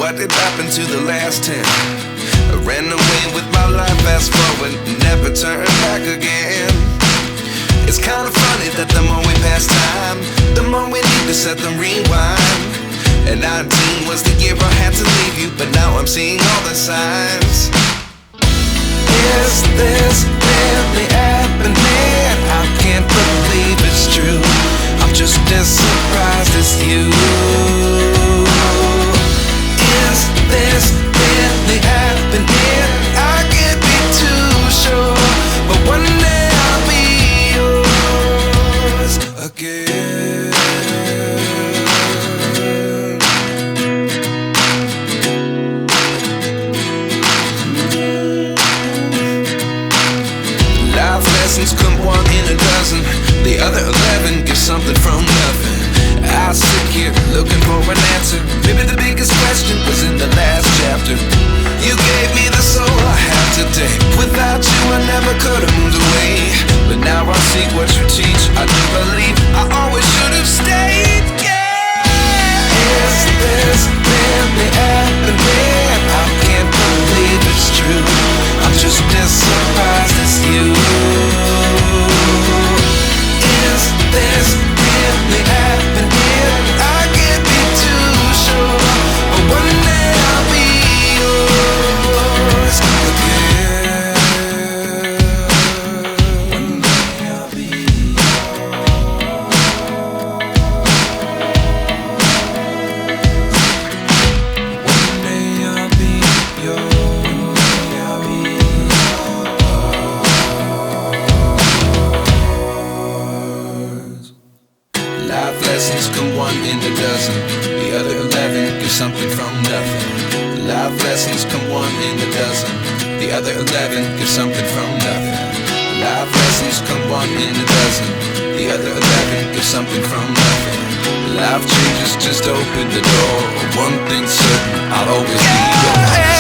what did happen to the last 10? I ran away with my life, fast forward, never turn back again. It's kind of funny that the more we pass time, the more we need to set them rewind. And 19 was the year I had to leave you, but now I'm seeing all the signs. Is this really happening? I can't believe it's true. I'm just as surprised as you. Is this really happening? I can't be too sure, but one day I'll be yours again. Life lessons come one in a dozen. The other 11 get something from nothing. I sit here looking for an answer. Maybe the biggest question was in the last chapter. You gave me the soul I have today. Without you I never could have moved away. But now I see what you teach. I do believe I always should have stayed. Yeah. Is this really happening? I can't believe it's true. I'm just as surprised as you. Is this really happening? I can't be too sure, but one day I'll be yours again. One day I'll be yours. One day I'll be yours. One day I'll be yours. Life lessons come one in a dozen. The other 11 give something from nothing. Life lessons come one in a dozen. The other 11 give something from nothing. Life lessons come one in a dozen. The other 11 give something from nothing. Life changes just open the door. One thing's certain, I'll always be yours.